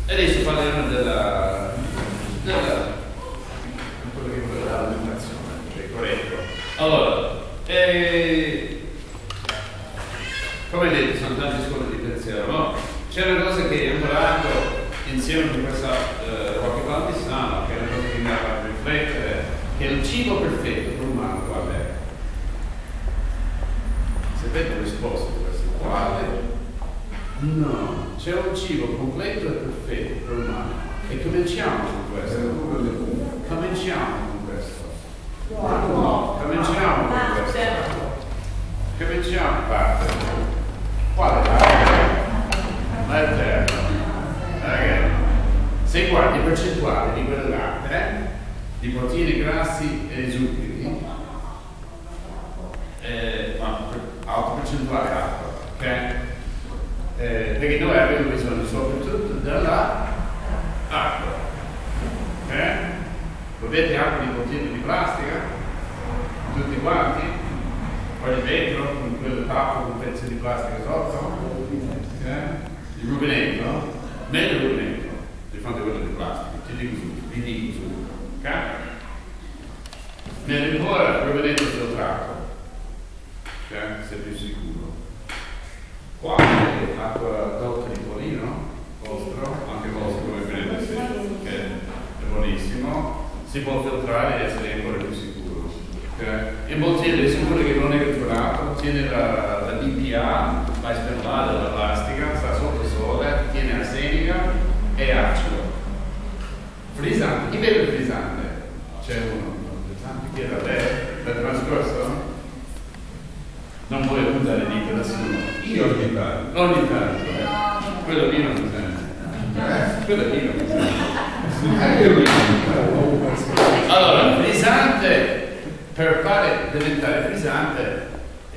Adesso parliamo della alimentazione, è corretto. Allora, come detto, sono tante scuole di pensiero, no? C'è una cosa che ho imparato insieme con questa Rocky Val di Sano, che è una cosa che mi ha fatto riflettere, che il cibo perfetto per un umano qual è? Sapete la risposta di questo? Quale? No, c'è un cibo completo e perfetto per l'umano. E cominciamo con questo. Cominciamo con questo. No, cominciamo con questo. Cominciamo parte. Quale parte? L'alterno. Ragazzi, se guardi i percentuali di quel latte, di proteine, grassi e zuccheri, alta percentuale acqua, ok? Perché noi abbiamo bisogno soprattutto della acqua, ok? Vedete anche di bottiglie di plastica, tutti quanti, poi dentro con quel tappo con pezzi di plastica sotto, ok? Il rubinetto, meglio il rubinetto di fronte a quello di plastica, vi dico subito, ok? Meglio ancora il rubinetto filtrato, ok? Se più sicuro. Qua è acqua dolce di Polino, vostro, anche vostro come vedete, che è buonissimo, si può filtrare e essere ancora più sicuro. Okay? In bottiglia è sicuro che non è catturato, tiene la DPA, la spellata della plastica, sta sotto il sole, tiene arsenica e acido. Frizzante, chi beve il frizzante? C'è uno, chi era l'anno trascorso? Non vuoi puntare dita da nessuno. Io ogni tanto. Ogni tanto, quello lì non mi sente. Quello lì non mi sente. Allora, frizzante, per fare diventare frizzante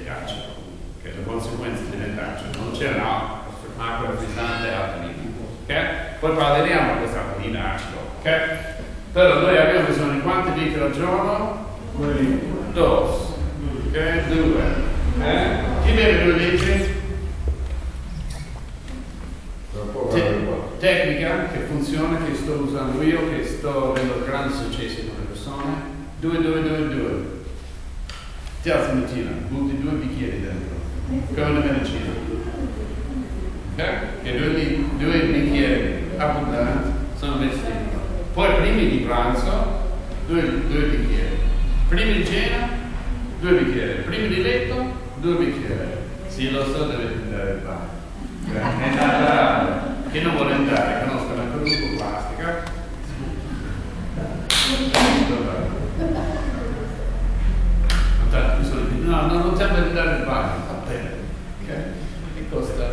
è acido, che le conseguenze diventa acido. Non c'è un'acqua frizzante alcalina, ok? Poi parleremo di questa alcalina acido, ok? Però noi abbiamo bisogno di quanti litri al giorno? 2, ok? 2. Chi beve 2 litri? Tecnica che funziona, che sto usando io, che sto avendo grandi successi con le persone. 2, 2, 2, 2. Ti alzi mattina, butti 2 bicchieri dentro, come una medicina. Ok? Che 2 bicchieri abbondanti sono messi dentro. Poi primi di pranzo, 2 bicchieri. Primi di cena, 2 bicchieri. Primi di letto, 2 bicchieri. Sì, lo so, dovete andare al bagno. È naturale. Chi non vuole andare, conosco una conosco plastica. No, non serve andare al bagno, va bene. Okay? E costa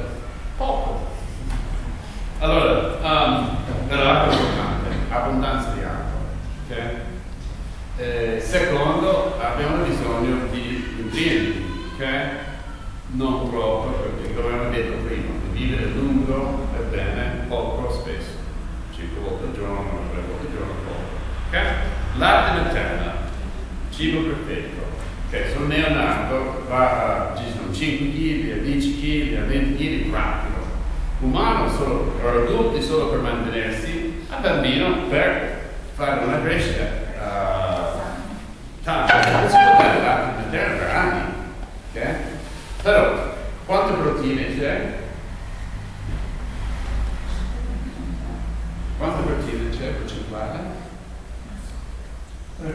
poco. Allora, l'acqua è importante, abbondanza di acqua. Okay? Secondo, abbiamo bisogno di nutrienti. Okay? Non troppo, perché come abbiamo detto prima, vivere lungo è bene, poco spesso, 5 volte al giorno, 3 volte al giorno, poco. Okay? Latte materna, cibo perfetto. Okay, sul neonato ci sono 5 kg, a 10 kg, a 20 kg rapido. Umano solo, per adulti solo per mantenersi, a bambino per fare una crescita tanto. Si può dare latte materno per anni. Okay? Però, quante proteine c'è? Quante proteine c'è percentuale? 3%.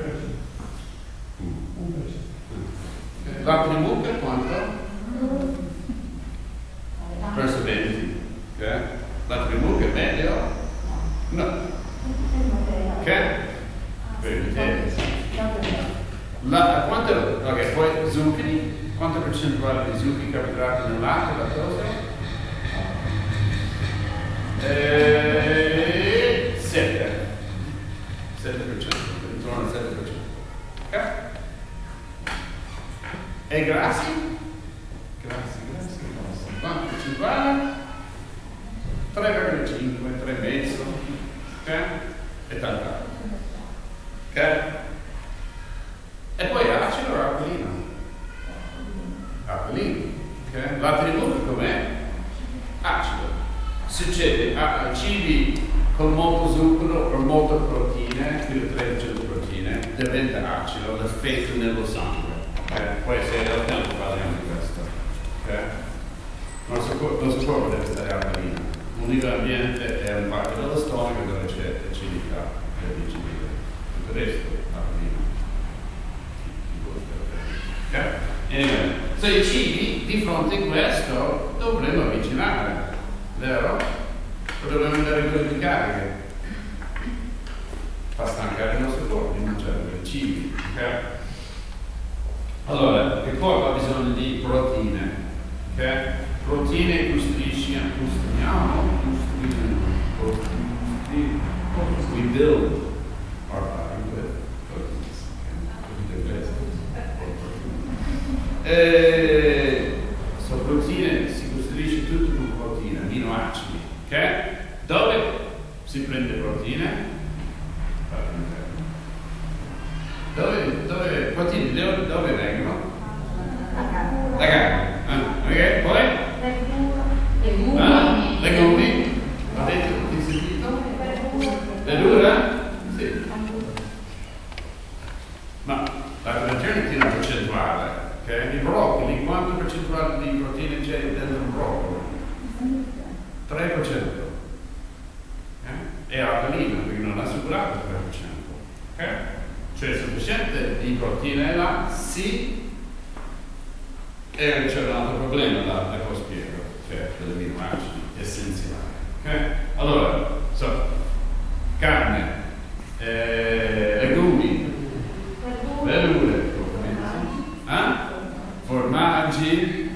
Okay. Latte di mucca quanto? Verso 20. Okay. Latte di mucca è meglio? No. Ok? Quanto? Ok, poi zuccheri. Quanto percentuale di zuccheri carboidrati nel latte, lattosio? 7%. 7%, intorno al 7%. Ok? E grassi? Grassi. Quanto percentuale? 3,5, 3,5. Ok? E tanta. Ok? E poi acido o alcalino? Alcalino. Okay? Latte di mucca com'è? Acido. succede a cibi con molto zucchero o molte proteine, più di 300 proteine, diventa acido, l'effetto nello sangue. Poi se al tempo parliamo di questo. Il nostro corpo deve stare alcalino. L'unico ambiente è un parte dello stomaco dove c'è acidità per digerire. Tutto il resto è alcalino. Anyway, so i cibi di fronte a questo dovremmo avvicinare, vero? O dovremmo dare cose di cariche. Fa stancare il nostro corpo di mangiare quei cibi. Allora, il corpo ha bisogno di proteine. Proteine costruiscono, we build our body with proteins. So proteine si costruisce tutto con proteine, aminoacidi. Dove si prende proteine? Dove vengono? Da carne. Ok, poi? Legumi. Avete sentito? Verdura? Sì. Ma la colazione tiene una percentuale, ok? Il broccoli, quanto percentuale di proteine c'è dentro il broccoli? 3%. È alcalino, perché non ha superato il 3%. Cioè è sufficiente di proteine là? Sì. E c'è un altro problema là, poi spiego, cioè degli aminoacidi essenziali. Allora, carne, legumi, verdure, formaggi,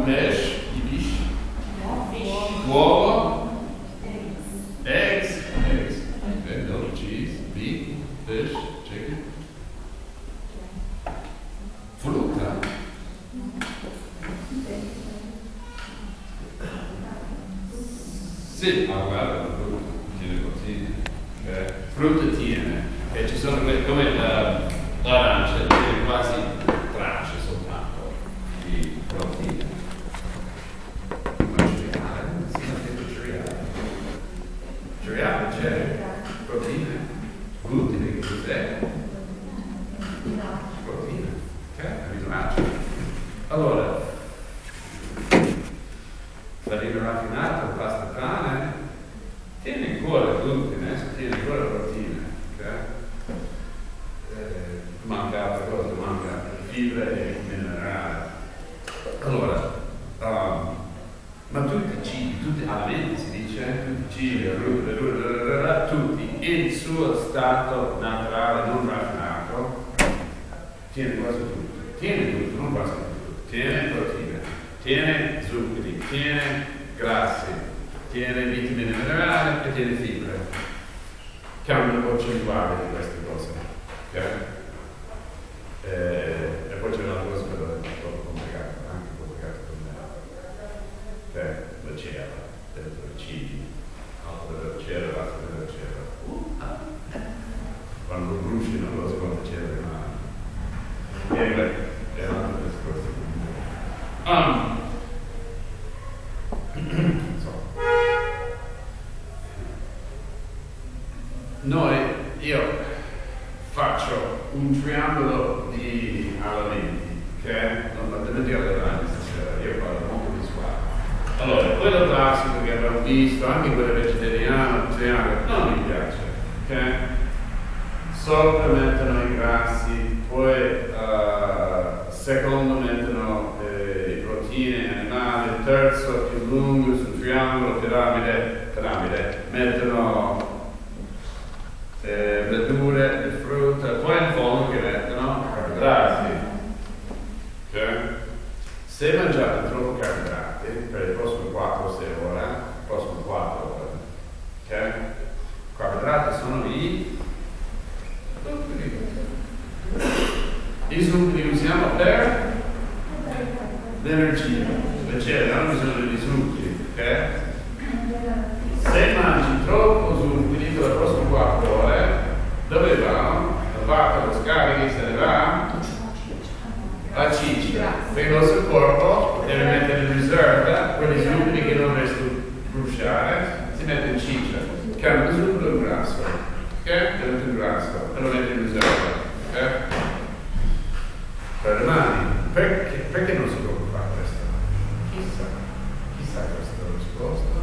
pesce, uovo, eggs, milk, cheese, beef, fish, chicken, frutta, sì, ma guarda la frutta, tiene proteine, frutta tiene, ci sono come l'arancia, tiene quasi tracce soltanto di proteine. Cereale c'è, proteine, glutine che cos'è? Proteine, aminoacidi. Allora, farina raffinata, pasta pane, tiene ancora glutine, tiene ancora proteine, manca altre cose, manca fibre e minerali. Allora, ma tutti i cibi, tutti gli alimenti si dice, tutti i cibi, tutti il suo stato naturale non raffinato, tiene quasi tutto, non quasi tutto, tiene proteine, tiene zuccheri, tiene grassi, tiene vitamine minerali e tiene fibre, che hanno una percentuale di queste cose. E poi c'è un'altra cosa che è troppo complicata, anche complicata per me. La cera, dentro i cibi, altro della cera, l'altro della cera. Quando bruci una cosa con la cera rimane. E beh, è un altro discorso. Io faccio un triangolo di alimenti, non potete dire davanti stasera, io parlo molto visuale. Allora, quello classico che abbiamo visto, anche quello vegetariano, triangolo, non mi piace, Sopra mettono i grassi, poi secondo mettono le proteine animali, il terzo più lungo sul triangolo, piramide, mettono verdure e frutta, poi in fondo che mettono carboidrati. Se mangiate troppo carboidrati per le prossime 4-6 ore, carboidrati sono i zuccheri usiamo per l'energia, invece hanno bisogno di zuccheri, Se mangi troppo zuccheri per le prossime 4 ore, dove vanno? La parte lo scarichi se ne va a ciccia, perché il nostro corpo deve mettere in riserva quegli zuccheri che hanno zucchero e grasso, ok? E il grasso, e lo metti in riserva, ok? Per le mani, perché non si può fare questo? Chissà questa risposta,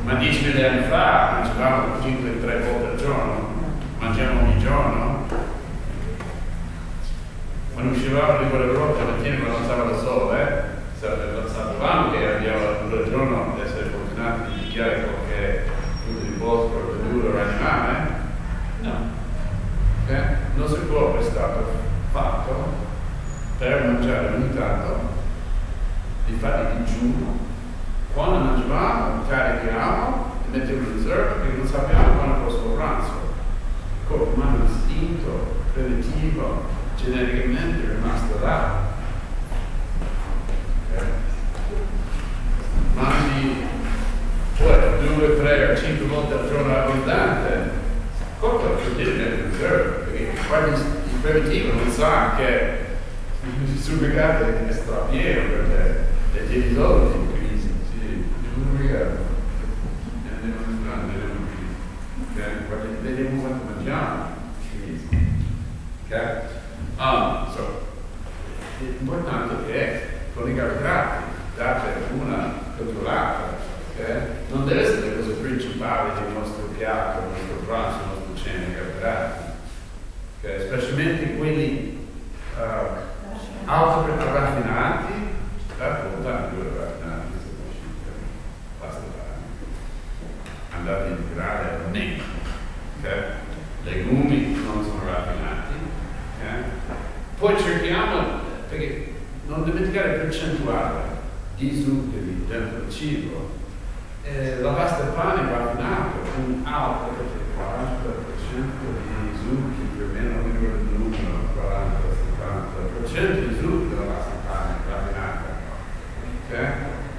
ma 10.000 anni fa mangiavamo 5-3 volte al giorno, mangiamo ogni giorno. Quando uscivamo di quelle grotte la mattina quando alzava il sole, sapevamo che abbiamo tutto il giorno di essere fortunati di picchiare qualche frutto di bosco, verdura o animale. No. Okay? Non si può, è stato fatto per mangiare ogni tanto, di fare il digiuno. Quando mangiavamo, carichiamo e mettiamo in riserva perché non sappiamo quando è il prossimo pranzo. Il corpo umano è un istinto preventivo, geneticamente è rimasto là. Okay. Mangi 2, 3 o 5 volte al giorno abbondante, il corpo è in riserva perché il preventivo non sa che il surrogato è strapieno per te e ti risolvi in crisi. Sì, non regalo. Vediamo quanto mangiamo. Okay? L'importante è che con i carboidrati date una controllata, okay? Non deve essere le cose principali del nostro piatto, del nostro pranzo, del nostro cena, i carboidrati, okay? Specialmente quelli auto raffinati, appunto anche quelli raffinati, basta fare. Andate a integrare meno, okay? Legumi non sono raffinati, okay? Poi cerchiamo, perché non dimenticare il percentuale di zuccheri dentro il cibo. La pasta e pane raffinato un alto perché 40% di zuccheri, più o meno, non ricordo il numero, 40-70% di zuccheri della pasta e pane raffinata, okay?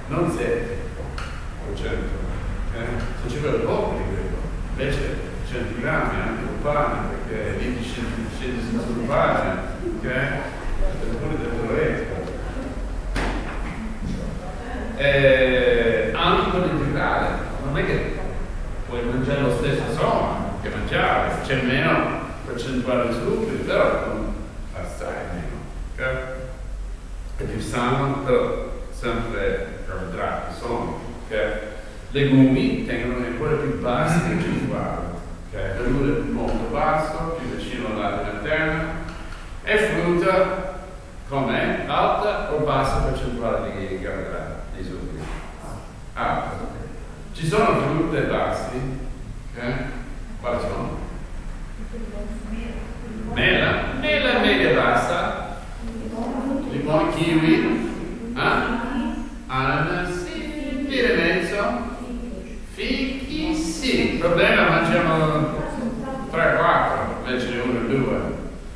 Non 7%, okay? Se ci vuole poco di quello, invece 100 grammi anche un pane, perché lì scende sul pane, ok? Anche con l'integrale, non è che puoi mangiare lo stesso somma che mangiare, c'è meno percentuale di zuccheri, però assai meno, ok? È più sano, però sempre carboidrati sono, ok? Legumi tengono ancora più bassi percentuali. Okay. Verdura molto basso, più vicino all'area interna, e frutta com'è? Alta o bassa percentuale di carboidrati, di zuccheri? Alta. Ci sono frutte bassi, okay? Quali sono? Mela è media bassa, limone, kiwi, ananas, via e mezzo. Fichi sì, il problema mangiamo 3-4, invece 1-2,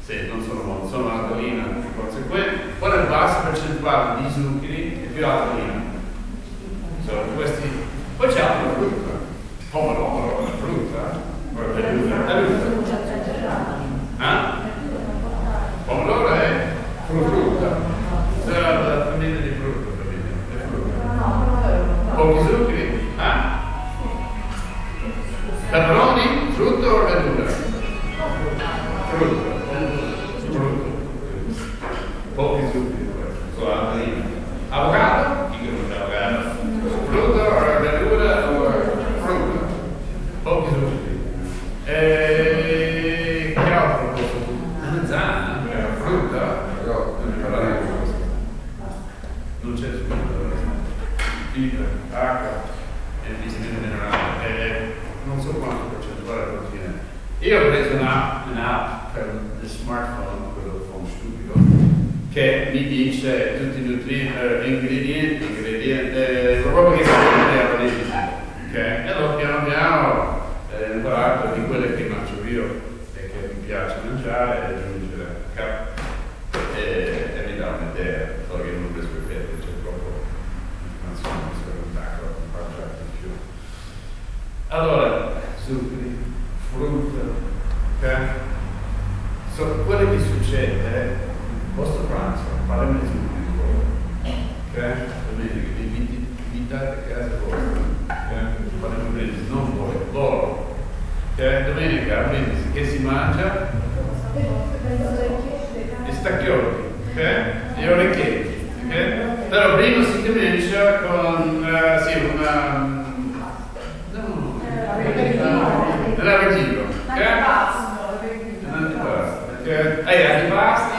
sì, non sono molto, sono alcalina, di conseguenza, quando è bassa percentuale di zuccheri è più alcalina. Poi c'è altra frutta, pomodoro, la frutta, o la verdura. Pomodoro è frutta, la famiglia di frutta, pochi zuccheri, Peperoni, frutta o verdura? Frutta. Pochi zuccheri, solo la farina. Avocado? Chi che non c'è avocado? Frutta o verdura o frutta? Pochi zuccheri. Che altro posso dire? La mezzana? Frutta? Non c'è zucchero. Fibra, acqua e vitamine minerali. Non so quanto percentuale di proteine. Io ho preso un'app per il smartphone, quello phone stupido, che mi dice tutti i ingredienti, proprio che serve all'inizio, ok? E allora piano piano ho imparato di quelle che mangio io e che mi piace mangiare e aggiungere, ok? E mi dà un'idea, solo che non riesco a ripetere, c'è troppo informazione, spettacolo, mangiare di più. Allora, zuccheri, frutta, ok? Quello che succede, il vostro pranzo, parliamo di zuccheri, ok? Domenica, invitate a casa vostra, faremo un brindisi, non voi, loro. Domenica al brindisi che si mangia? Gli stacchioli, e orecchietti, però prima si comincia con un aperitivo, antipasti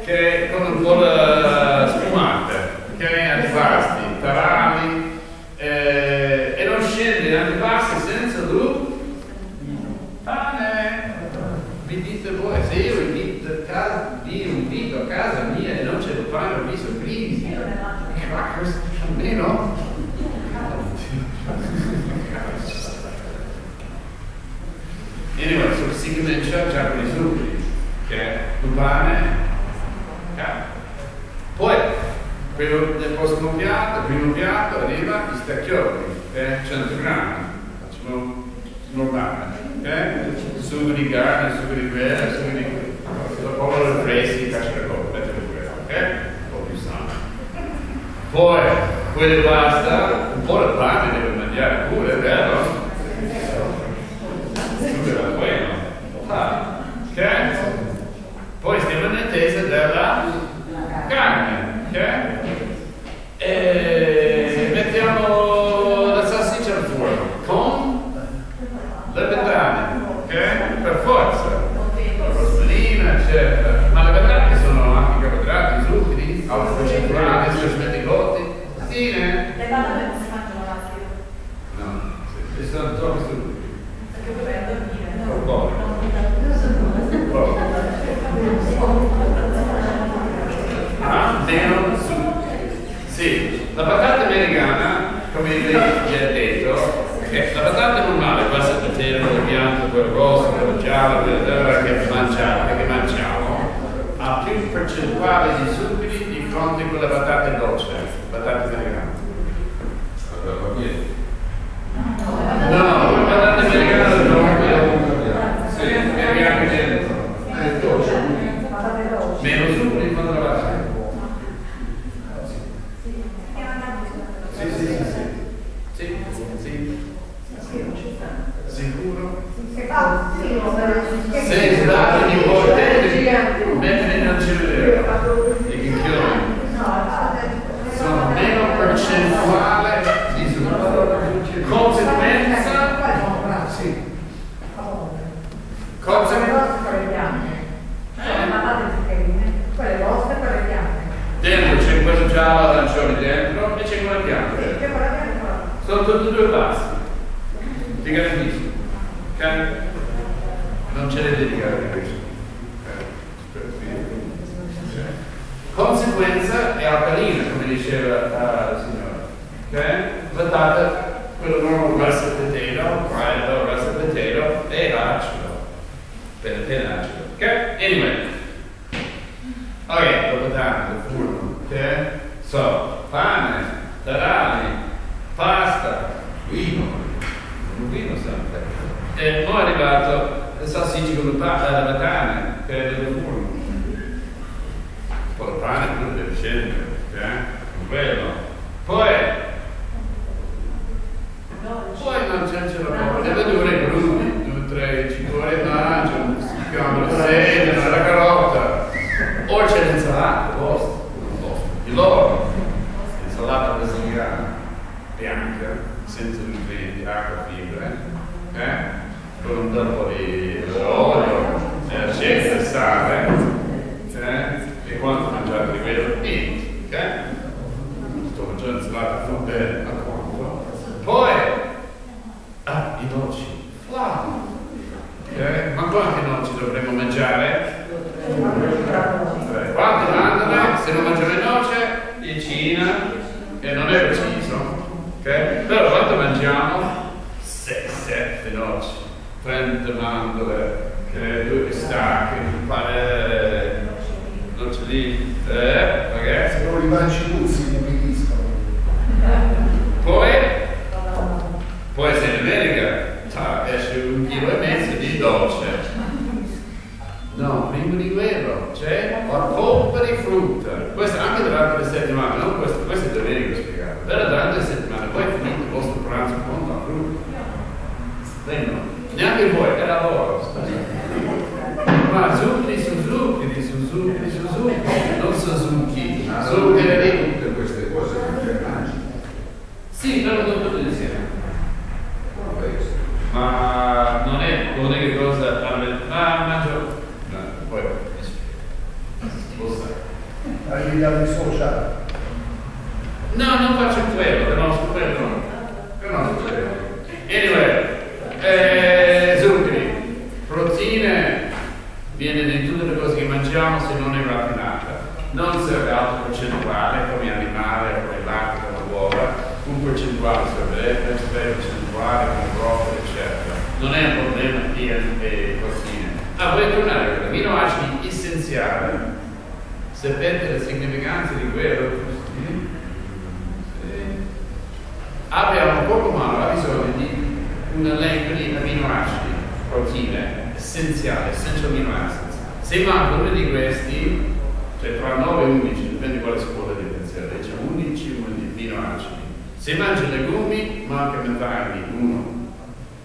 che con un po' di spumante, antipasti, tarali, e non scende antipasti senza pane. Vi dite voi, se io invito a casa mia e non c'è il pane, ho visto crisi. Almeno. Anyway, si comincia già con i zuccheri, il pane, poi nel prossimo piatto, il primo piatto arriva gli stacchioli, 100 grammi, facciamo normale, sugo di carne, sugo di quella, sugo di povero freschi, casciarolo, un po' più sano. Poi, quello basta, un po' di pane deve mangiare pure, vero? Poi stiamo in attesa della carne, e mettiamo la salsiccia al forno con le patate, per forza, rosmarina, eccetera, ma le patate sono anche carboidrati, zuccheri, autofacilitati, specialmente cotti. Sì, le patate non si mangiano rapido. No, sono troppo zuccheri. Perché poi vai a dormire. Meno zuccheri. Sì, la patata americana, come lei ha detto, la patata normale, questa potato, quella bianca, quella rossa, quella gialla, quella che mangiamo, ha più percentuale di zuccheri di fronte a quella patata dolce, patata americana. No, la patata americana no. Sì, è bianca dentro. È dolce. Meno zuccheri quando la patata. Sicuro? Se sbagli di volte mettere in accelerato i chicchioni sono meno percentuale di zucchero. Conseguenza dentro c'è quello giallo arancione dentro e c'è quella bianca. Sono tutti e due bassi. Ti garantisco, non ce ne dedicare di questo. Conseguenza è alcalina, come diceva la signora. Patata, quello nuovo russet potato, russet potato è acido, appena acido. Anyway, la patata, il forno, so, pane, tarali, pasta, vino sempre. E poi è arrivato le salsicce con la patata, che è del forno. Un po' di pane pure deve scendere, quello. Poi non c'è la le verdure crudi, 2, 3 cipolle e maggio, il seme, la carota, o c'è l'insalata, di loro, insalata brasiliana, bianca, senza nutrienti, acqua, fibre, con un po' di olio, aceto, sale, e quanto mangiate di quello? Niente, sto mangiando insalata, fa bene, a quanto? Poi, i dolci, ma quanti dolci dovremmo mangiare? Quanti mandano? Se non mangiamo le noce, decina, e non è preciso. Però quanto mangiamo? 7 noci, 30 mandorle, 2 pistacchi, un pane nocciolini, ragazzi. Se non li mangi puzzi, non mi discono. Poi se in America esce 1,5 kg di dolce. No, prima di quello c'è la polpa di frutta. Questa anche durante le settimane, non questo è domenica spiegato. che vuoi? È lavoro. Ma Suzuki, non Suzuki. Tutte queste cose non c'è mangi. Sì, però non tutto insieme. Ma non è l'unica cosa, ma mangio, no, poi sposta. Hai dato i social. No, non faccio quello, conosco quello, conosco quello. Anyway, zuccheri, proteine, viene in tutte le cose che mangiamo se non è raffinata. Non serve alto percentuale come animale, come latte, come uova, un percentuale serve, percentuale come broccoli, eccetera. Non è un problema di proteine. Voglio tornare agli aminoacidi essenziali. Sapete la significanza di quello? Abbiamo un corpo umano ha bisogno di un elenco di aminoacidi, proteine essenziali, essential amino acids. Se manca uno di questi, cioè tra 9 e 11, dipende quale scuola di pensiero, c'è 11 aminoacidi. Se mangi legumi, manca metà di uno.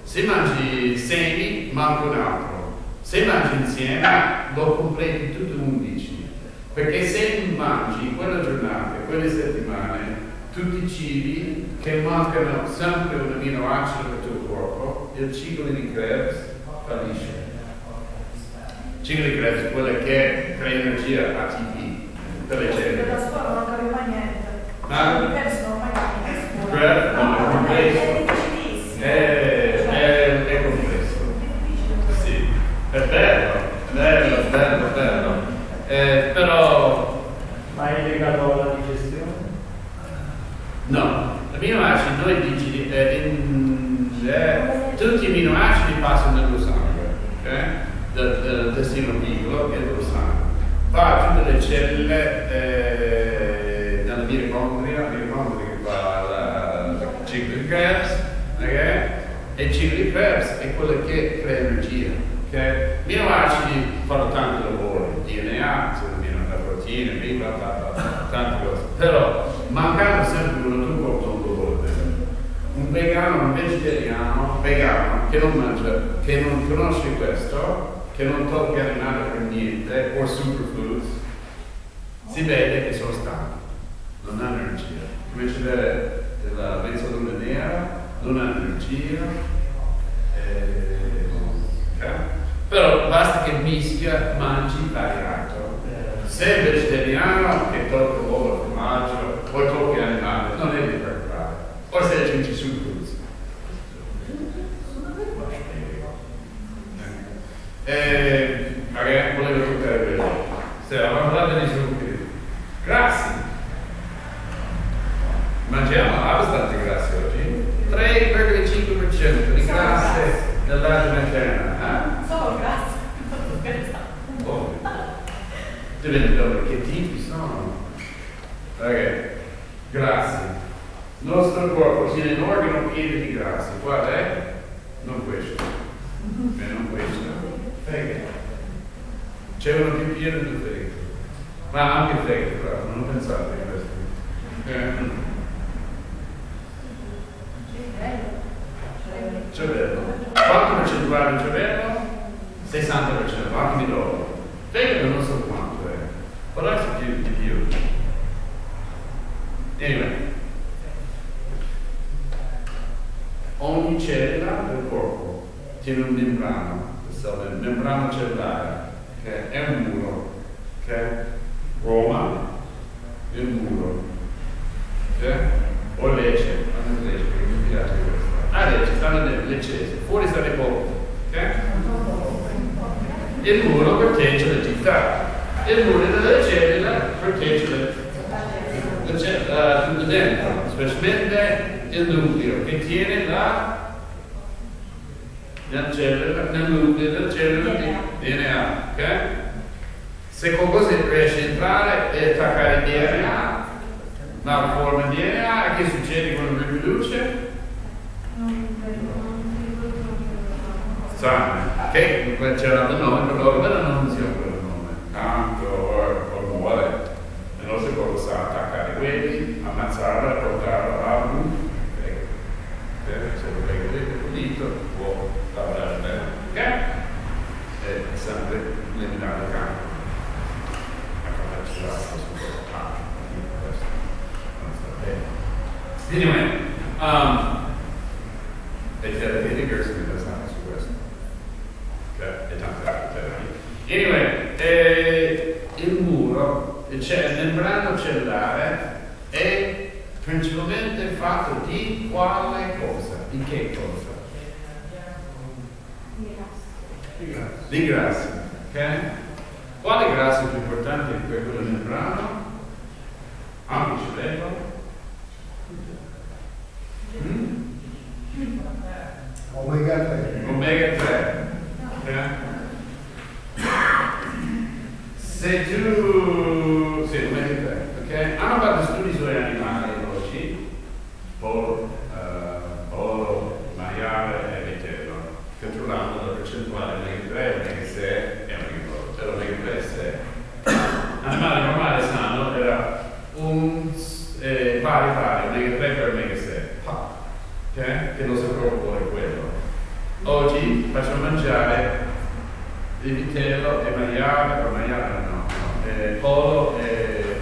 Se mangi semi, manca un altro. Se mangi insieme, lo completi tutto 11. Perché se mangi quella giornata, quelle settimane, tutti i cibi che mancano sempre un aminoacido nel tuo corpo, il ciclo di Krebs fallisce. Il ciclo di Krebs è quello che crea energia ATP per le cellule. Per la scuola non capivo mai niente. Ma Non penso mai capito a scuola. Krebs non è complesso. È difficilissimo. È complesso. Sì, è bello. Però Ma è legato alla digestione? no, l'amminoacidi noi tutti gli amminoacidi passano dallo sangue, okay? Dal intestino piccolo e dallo sangue. Va a tutte le cellule dalla mitocondria che fa il ciclo di Krebs, okay? E il ciclo di Krebs è quello che crea energia. Okay? Gli amminoacidi fanno tanto lavoro, DNA, la proteina, tante cose. Però mancando sempre uno tu porta un dolore. Un vegano, un vegetariano, vegano che non mangia, che non conosce questo, che non tocca animale per niente, o superfoods, si vede che sono stanchi, non hanno energia. Invece la mezzaluna nera non ha energia. Okay? Però basta che mischia, mangi variato. Se è vegetariano che tocca uovo, formaggio, o tocca animale, non è di preoccupare. O se aggiungi superfoods. Magari volevo toccare quello. Stiamo parlando di zuccheri. Grassi. Mangiamo abbastanza grassi oggi. 3,5% di grassi nell'area materna. Solo grazie. Non scherzare. Oh. Dipende da che tipi sono. Ok, grassi. Il nostro corpo tiene un organo pieno di grassi. Qual è? Non questo. Non questo. Fegato. C'è uno più pieno del fegato. Ma anche il fegato, però, non pensate a questo. Cervello. Quanto percentuale del cervello? 60%, anche di loro. Fegato non so quanto è, però è più di più. Anyway, ogni cellula del corpo tiene un membrana cellulare, che è un muro, che Roma è un muro, o Lecce, che mi piace questo. Lecce, stanno le cese, fuori stanno i popoli, Il muro protegge la città, il muro della cellula protegge tutto dentro, specialmente il nucleo che tiene nel nucleo della cellula di DNA. Okay? Se qualcosa riesce a entrare e attaccare il DNA, malforma il DNA, che succede quando riproduce? Sangue, ok? C'era il nome, per loro non usiamo quel nome, canto o muore. Il nostro corpo sa attaccare quelli, ammazzarla, portarla a un, se lo prego pulito, può lavorare bene. eliminare il campo. Ecco, ci va questo campo. Questo non sta bene. Anyway, e terapia di Gerson è stata su questo. Ok, e tante altre terapie. Anyway, il muro, il membrano cellulare è principalmente fatto di quale cosa? Di che cosa? Di grassi, ok? Quale grasso è più importante di quello del membrano? Anche il cervello? Omega 3. Omega 3. Ok? Se tu... Sì, omega 3, ok? Hanno fatto studi sugli animali oggi, pollo, maiale e vitello, controllando la percentuale omega 3, omega 6 e omega 8. L'omega 3 è 6. Animale normale sano era un pari, omega 3 per omega 6. Ok? Che lo sapevo poi quello. Oggi facciamo mangiare il vitello e maiale, o maiale no, pollo e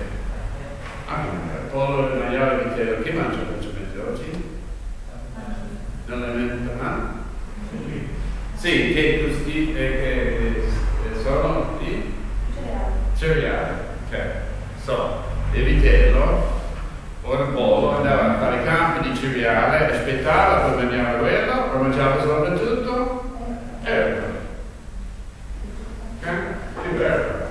pollo e maiale e vitello. Che mangia principalmente oggi? Non alimenta? Sì, che sono i cereali. Ok. So, il vitello o il pollo andava a fare campi di cereale, aspettava per mangiare quello, o mangiava soprattutto erba. Ok? Più erba.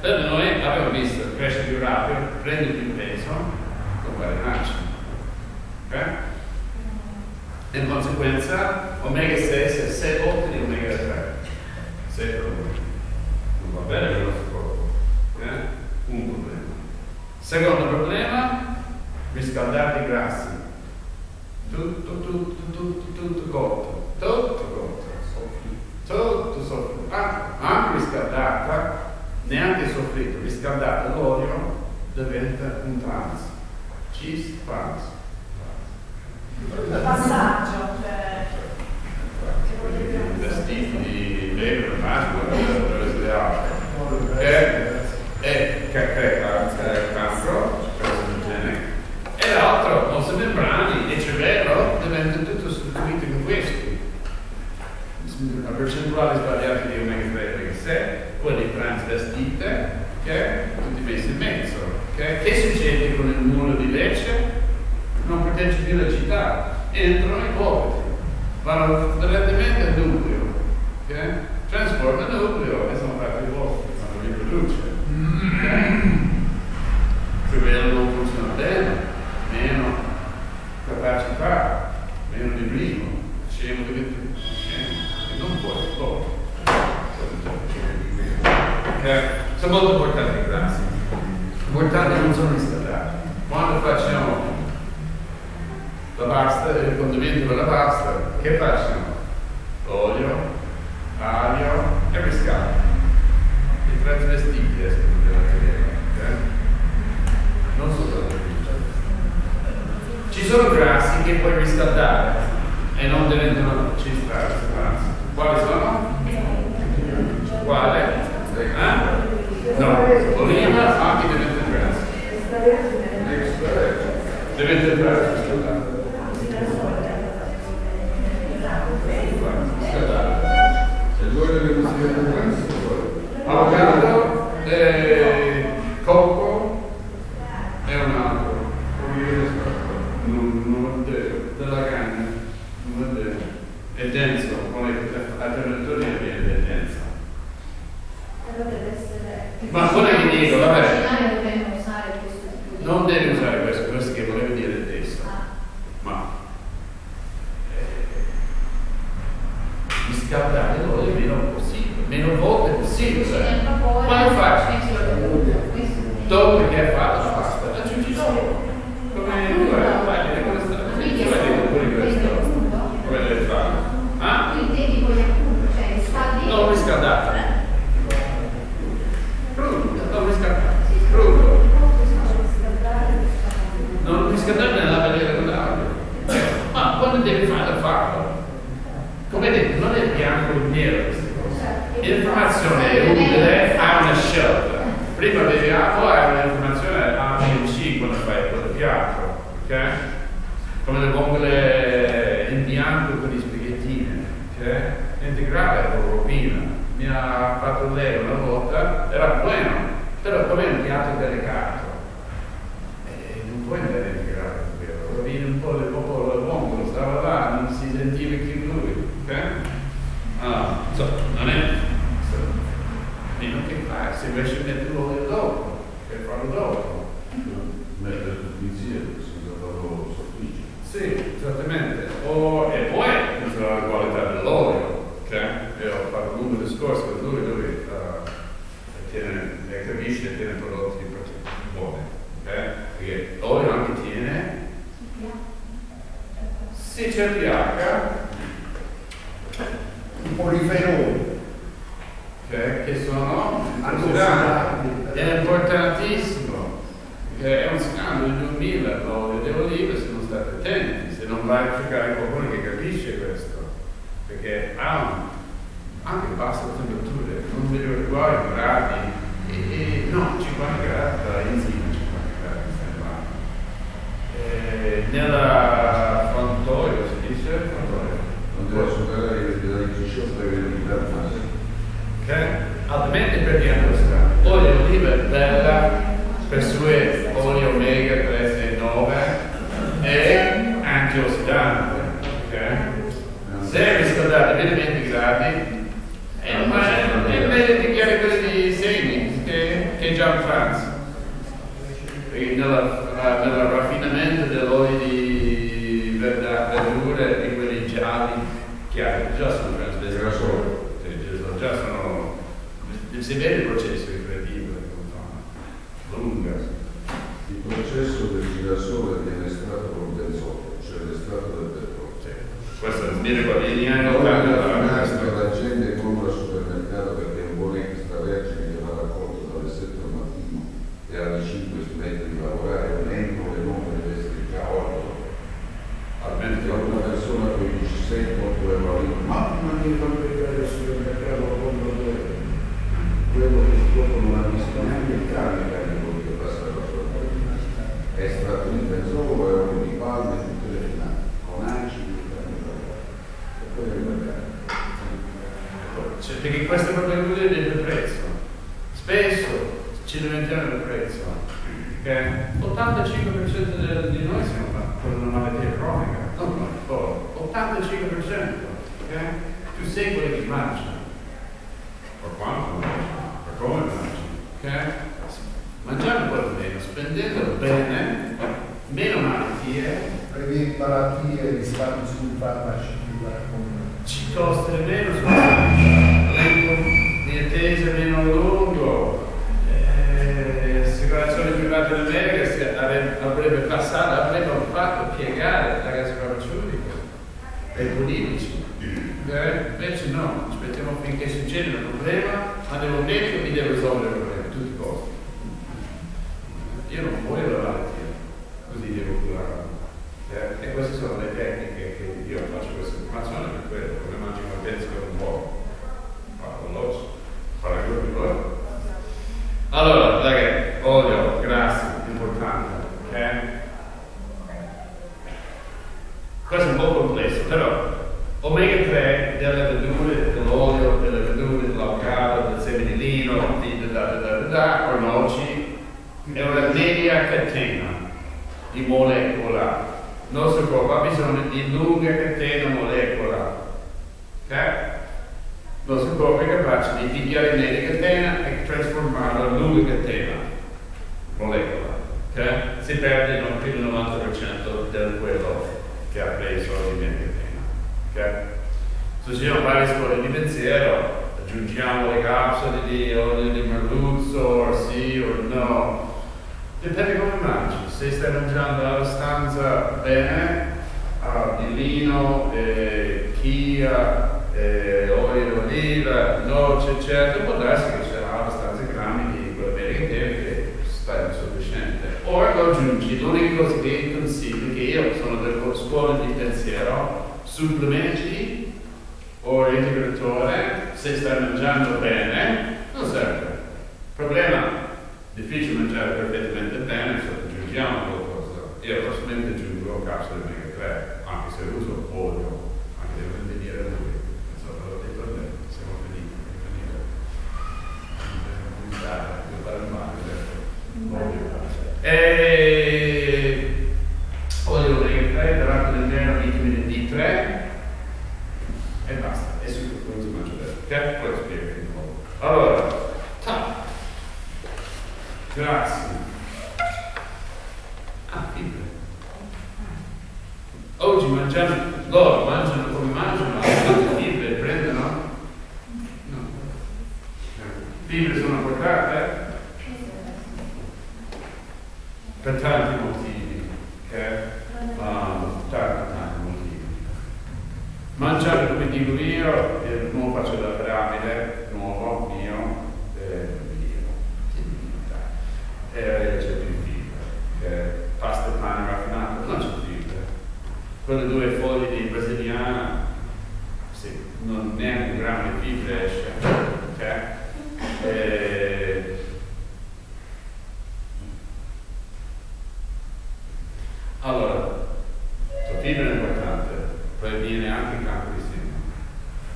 Allora noi abbiamo visto cresce più rapido, prende più peso, con vari nasce. Ok? In conseguenza, omega 6 è 6 volte di omega 3. 6 problemi. Non va bene per il nostro corpo. Un problema. Secondo problema, riscaldare i grassi. Tutto cotto. Tutto soffritto. Anche riscaldata, neanche soffritto, riscaldata l'olio diventa un trans. Cheese trans. Passaggio, Vestiti di bevere, masco, e altro. Che crea cancro, cose del genere. E l'altro, con le membrane e il cervello diventa tutto sostituito con questi. La percentuale sbagliata di omega 3 e omega 6, quelli transvestite, tutti messi in mezzo. Che succede con il muro di Lecce? Non protegge più la città, entrano i poveri, vanno direttamente al nucleo, trasformano il nucleo e sono fatti vostri, fanno riproduce. Il cervello non funziona bene, meno capacità, meno di primo, scemo diventa scemo, e non puoi, sono molto importanti i grassi. Importanti non sono riscaldati. Quando facciamo la pasta, il condimento per la pasta, che facciamo? Olio, aglio e riscaldo. I trasvestiti escono dalla cadena, non soltanto ci sono grassi che puoi riscaldare e non diventano cistrati. Quali sono? Quale? No, l'oliva anche diventa grasso. Diventa grasso. Avocado, cocco e un altro. Della canna. È denso, con le temperature è denso. Ma quello che dico, vabbè. Non devi usare questo che volevo dire adesso. sarà buono, però come è un piatto delicato. Non puoi andare in grado, vero? Viene un po' del popolo dell'uomo, stava là, non si sentiva più lui. Ok? Non è. Meno che fai, se invece metti l'olio dopo, per farlo dopo. Mettere tutti insieme, senza farlo soffriggere. Sì, esattamente. E poi considerare la qualità dell'olio, ok? Io ho fatto un lungo discorso con lui capisce e tiene prodotti buoni, ok? Perché l'olio anche tiene sì, c'è il pH, I polifenoli. ok? Che sono Antiossidanti. è importantissimo, perché è un scandalo del 2000, l'olio di olive sono stati attenti, se non vai a cercare qualcuno che capisce questo, perché ha anche basse temperature, non mi ricordo i gradi, no, 50 gradi da enzima, 50 gradi nella frantoio si dice? Frantoio. Non deve superare la 18 gradi massimo. Ok? Altrimenti perdiamo questa. Olio di oliva è bella per sue olio omega 3, 6, 9 e antiossidante. Ok? Se riscaldate meno 20 gradi è meglio di chiare quelli semi che già in Francia. Perché nel raffinamento dell'olio di verdure e quelli gialli chiari già sono trasmessi. Già sono. Si vede il processo incredibile come fa. Lunga. Il processo del girasole viene estratto con benzolo, cioè l'estratto del petrolio. Sì. Questo mi ricordo negli anni 80. La gente compra al supermercato perché è un buon extravergine che va raccolto dalle 7 al mattino e alle 5 si mette di lavorare dentro le non deve essere già 8. Almeno che una persona con 16, 8 euro al litro, mamma mia, quando vai al supermercato compro quello che dopo non ha visto neanche il cane quello che passa la sua vita. È estratto di benzolo, è olio di palma e tutte le finanze, con acidi e poi arriva Cioè, perché questo problema del prezzo. Spesso ci lamentiamo del prezzo. Okay? L'85% di noi siamo con una malattia cronica, non con il povero. 85%. Okay? Tu sei quello che mangia. Per quanto mangia, per come mangia. Okay? Mangiando un po' meno, spendendo bene, meno malattie. Previeni malattie, risparmi sui farmaci. Ci costa meno l'elenco di attesa meno lungo. L'assicurazione privata in America avrebbe fatto piegare la casa farmaceutica e i politici. Invece no, aspettiamo finché si genera un problema, andiamo al medico e deve risolvere il problema a tutti i costi. Io non voglio la malattia, così devo curarla. E queste sono le tecniche che io faccio questa informazione per quello, come mangio una pezza per un po', fa l'osso, fa la glucosa. Allora, ragazzi, olio, grassi, importante, ok? Questo è un po' complesso, però omega 3 delle verdure, dell'olio, delle verdure, dell'avocado, del seme di lino, o noci, è una media catena di molecola. Il nostro corpo ha bisogno di lunga catena molecola. Ok? Il nostro corpo è capace di pigliare media catena e trasformarla in lunga catena molecola. Ok? Si perde più del 90% del quello che ha preso di media catena. Ok? Se ci sono varie scuole di pensiero, aggiungiamo le capsule di olio di merluzzo, o sì o no. Dipende come mangi. Se stai mangiando alla stanza bene, di lino, chia, olio di oliva, noce, eccetera, può darsi che c'è abbastanza grammi di quella media che sta sufficiente. Ora lo aggiungi, l'unica cosa che consiglio, che io sono della scuola di pensiero, supplementi o integratore, se stai mangiando bene, non serve. Problema. Difficile mangiare perfettamente bene, se aggiungiamo qualcosa. Io personalmente aggiungo capsule di omega 3, anche se uso olio, anche devo venire lui. Non so, però detto a me, siamo finiti. Olio omega 3, idrato leggero, vitamina D3 e basta. E su questo non si mangia bene. Ok? Poi spiego di nuovo. Allora, grazie. Fibre. Oggi loro mangiano come mangiano, le fibre prendono? No. Fibre sono portate per tanti motivi, ok? Tanti motivi. Mangiare come dico io, non faccio la piramide, nuovo, mio, c'è più fibre. Pasta e pane raffinato, non c'è fibre. Quelle 2 foglie di brasiliana, sì, non neanche un grammo di fibre esce, ok? Allora, la fibra è importante, previene anche il cancro di seno,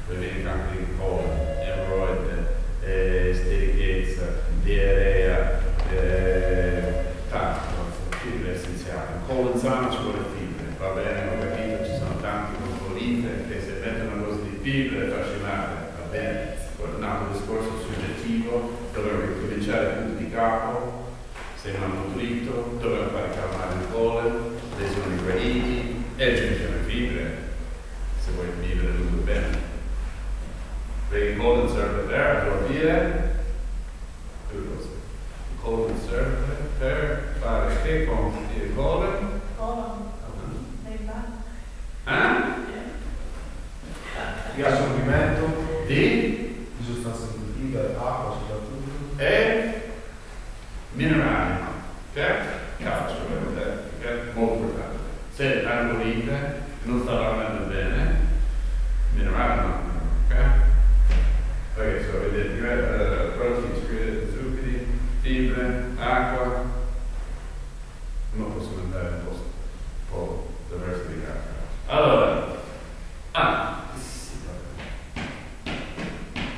previene il cancro di colon, emorroide, stirichezza, diarrea, tanto, fibra è essenziale. Il colon sano ci vuole fibre, va bene, ho capito, ci sono tanti controlite che se mettono una cosa di fibre è trascinate, va bene, un altro discorso soggettivo, dovremmo cominciare punto di capo, se non nutrito, dovremmo fare calmare il colon, lesioni guariti e aggiungere fibre, se vuoi vivere lungo bene. Perché il colon serve per dire 2 cose. Il colon serve per fare che con il colon? Di assorbimento Di sostanze nutritive, acqua soprattutto. e minerali, ok? Calcio, ok? Molto importante. Se l'angolite non sta lavorando bene, minerali no, ok? Ok, so vedete, proteine, zuccheri, fibre, acqua, non possono andare in posto un po' diverso di casa. Allora,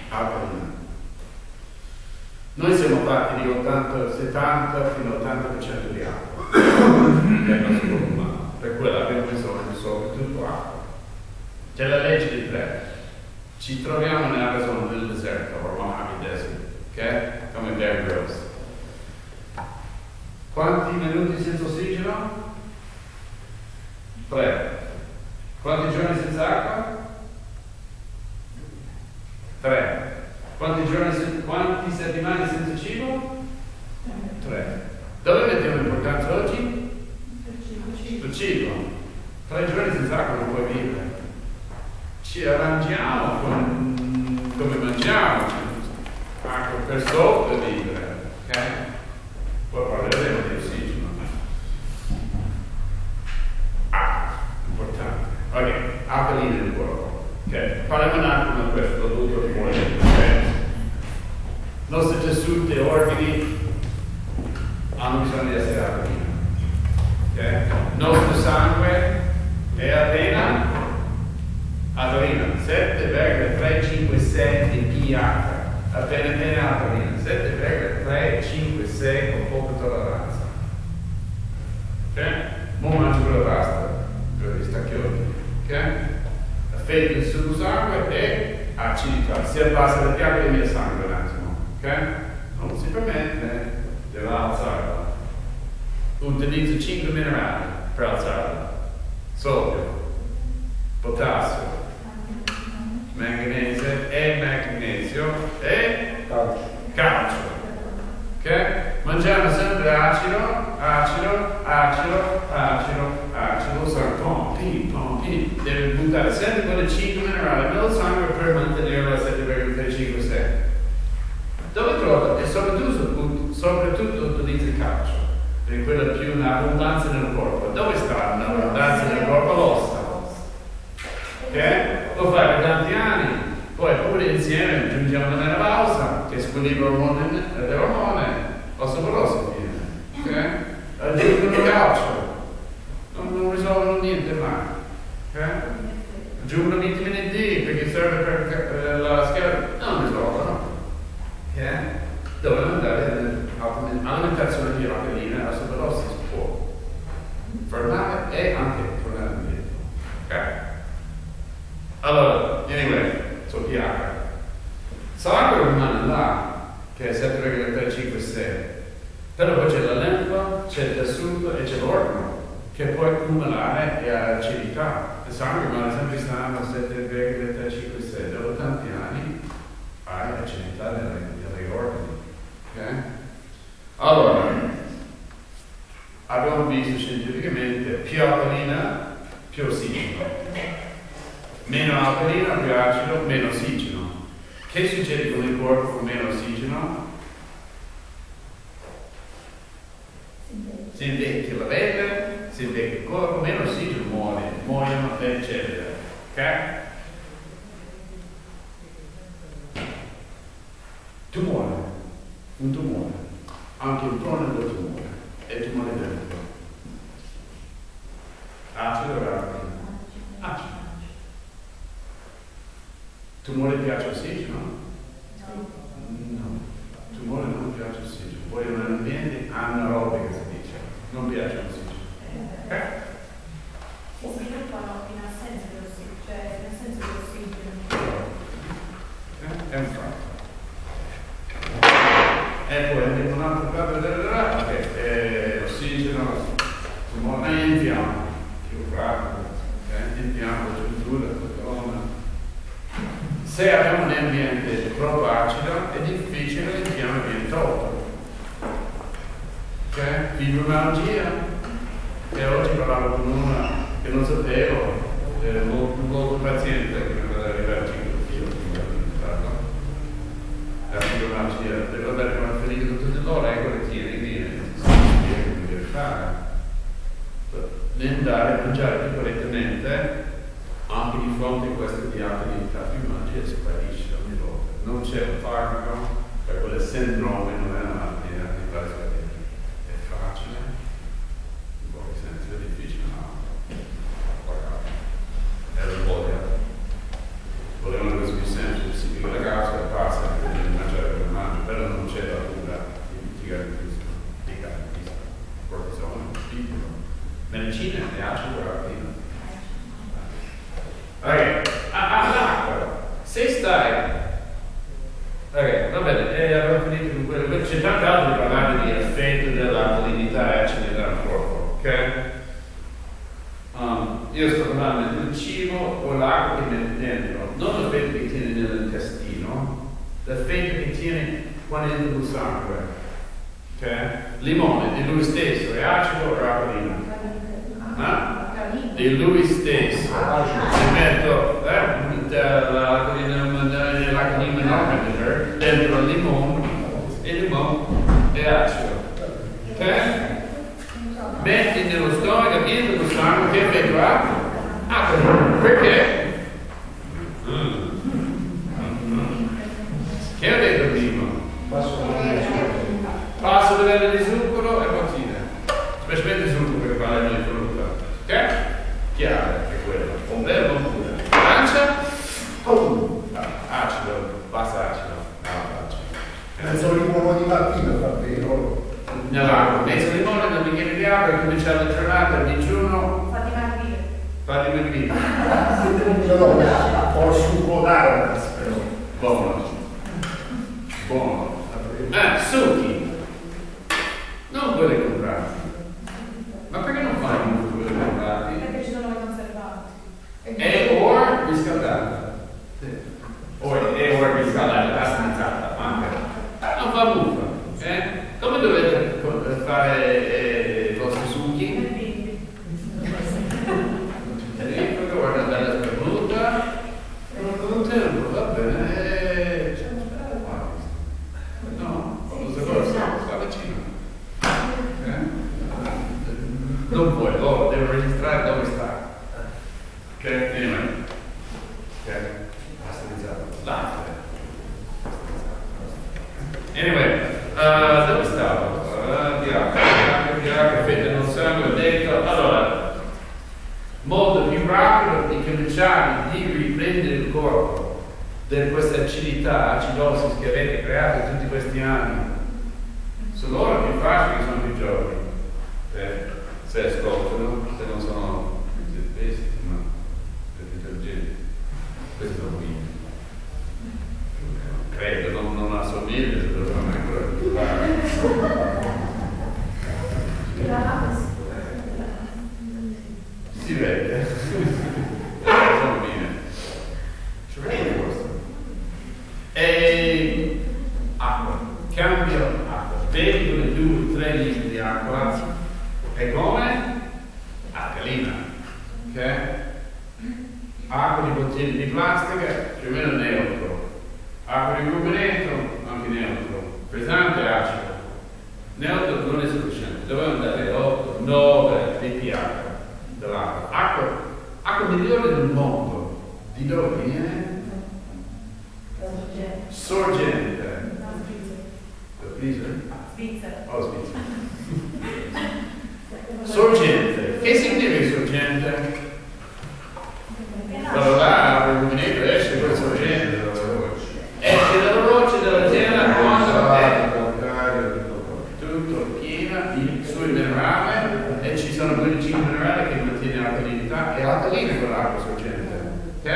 alcalina. Noi siamo fatti di 70 fino all'80% di acqua, che è il nostro corpo umano, per quello abbiamo bisogno di soprattutto acqua. C'è la legge di 3. Ci troviamo nella zona del deserto, o Mojave Desert, ok? Come Bear Grylls. Quanti minuti senza ossigeno? 3. Quanti giorni senza acqua? 3. Quanti settimane senza cibo? 3. Dove mettiamo l'importanza oggi? Sul cibo. 3 giorni senza acqua non puoi vivere. Ci arrangiamo con come mangiamo, acqua per sopravvivere, ok? Poi parleremo di ossigeno. Importante. Ok, alcalina del corpo. Ok, parliamo un attimo di questo prodotto fuori. Ok? I nostri tessuti e organi hanno bisogno di essere alcalini. Ok? Il nostro sangue è appena alcalina, 7,356 di pH, appena alcalina, 7,356 con poca tolleranza. Ok? Non mangio quella pasta, quella di stacchioni. Ok? Affetti sul sangue e acidità. Si abbassa la pianta del mio sangue un attimo. Ok? Non si permette, deve alzarla. Utilizzo 5 minerali per alzarla. Sodio, potassio, manganese e magnesio e calcio. Ok? Mangiamo sempre acido, pompi. Deve buttare sempre quelle 5 minerali nel sangue per mantenerlo a 7,356. Dove trova? E soprattutto utilizza il calcio, perché quello è più un'abbondanza nel corpo. Dove sta un'abbondanza nel corpo? L'ossa. Ok? Lo fai per tanti anni, poi pure insieme aggiungiamo la menopausa, che squilibra le ormone, osso per osso viene. Ok? Aggiungono il calcio, non risolvono niente mai. Okay? Aggiungono vitamina D perché serve per la scheda, non risolvono. Okay? Dove andare all'alimentazione di alcalina, osso per tessuto e c'è l'organo che può accumulare acidità. Il sangue rimane sempre strano, 7,356, dopo tanti anni hai acidità negli organi. Okay? Allora, abbiamo visto scientificamente più alcalina, più ossigeno. Meno alcalina, più acido, meno ossigeno. Che succede con il corpo con meno ossigeno? Si invecchia la pelle, si invecchia il corpo, meno ossigeno muoiono, eccetera. Ok? Tumore, un tumore, anche il tono del tumore, è il tumore dentro. Acido o alcalino? Acido. Tumore piace ossigeno? No. Tumore non piace ossigeno. Poi è un ambiente anaerobico, si dice. Non piace ossigeno. Ok? Si sviluppano in assenza di ossigeno, cioè in assenza di ossigeno. È un fatto. E poi andiamo un altro caso, ossigeno, tumore, infiammo, più rapido, infiammo, struttura, colonna. Se abbiamo un ambiente troppo acido è difficile che l'infiammo viene tolto. Ok? Fibromialgia, che oggi parlavo con una che non sapevo, un paziente che mi va ad arrivare a 5 kg, la fibromialgia, deve andare con una ferita tutte le ore, ecco le tiene, viene, si spiega come deve fare. Andare a mangiare più correttamente, anche di fronte a queste diagnosi la fibromialgia sparisce ogni volta. Non c'è un farmaco per quel sindrome, non è una malattia di fare sparire. È facile, in pochi sensi è difficile, ma è la voglia. Volevano una cosa più semplice, si più ragazzo e passa, quindi mangiare come mangio, però non c'è la cura di garantismo, cortisone, piccolo. Medicina e acido alcalino. Ok, all'acqua, se stai, ok, va bene, abbiamo finito con quello, c'è tanto altro di parlare di effetto dell'alcalinità e acidità nel corpo, ok? Io sto parlando del cibo o l'acqua che mette dentro, non l'effetto che tiene nell'intestino, l'effetto che tiene quando entra nel sangue, ok? Limone, di lui stesso, è acido o alcalino? Di lui stesso. Se metto l'acalino enorme dentro il limone è acido. Ok? Metti nello stomaco, dentro il sangue, che effetto ha? Acalino. Perché? Che ho detto prima? Basso livello di zucchero e bottina. Specialmente zucchero che vale di frutta. Ok? Chiaro è quello. Un bel oppure. Arancia? Acido. Basta acido. Mezzo limone di mattina fa bene. Nell'acqua. Mezzo limone, un bicchiere di acqua e cominciare la giornata al digiuno. Fa dimagrire. Fa dimagrire. Ho succo d'ananas però. Buono. Buono. Succhi. Non quelli comprati. Ma perché non fai quelli comprati? Perché ci sono i conservanti. E o riscaldata. O riscaldata, pastizzata anche. Non fa buffa. Come dovete fare i vostri succhi? Perché guarda bella spremuta. Non tempo, va bene. No, quando si sta vicino. Non puoi, loro devono registrare dove sta. Ok? Anyway. Ok? Pastorizzato. Latte. Anyway, dove stavo? Che fede non sangue, detto. Allora, modo più rapido di cominciare di riprendere il corpo da questa acidità, acidosi che avete creato tutti questi anni. Sono loro più facili che sono più giovani. Se ascoltano, se non sono pesi, ma intelligenti. Questo è un video. Credo, non assomiglia, se lo fanno ancora più facile. vede. Sono mie. Ci vede questo. E acqua, cambio acqua. Bevi con i 2-3 litri di acqua. E come? Alcalina. Ok? Acqua di bottiglie di plastica, più o meno neutro. Acqua di rubinetto, anche neutro. Pesante e acido. Neutro non è sufficiente, dobbiamo andare 8, 9 di pH dell'acqua. Acqua migliore del mondo. Di dove viene? Sorgente. Svizzera. Oh, Svizzera. Sorgente. Che significa sorgente? Quello là, il rubinetto esce con sorgente. Esce dalla roccia della terra quando è tutto piena di suo minerale e ci sono 25 minerali che mantiene alcalinità e alcalina con l'acqua sorgente. Ok?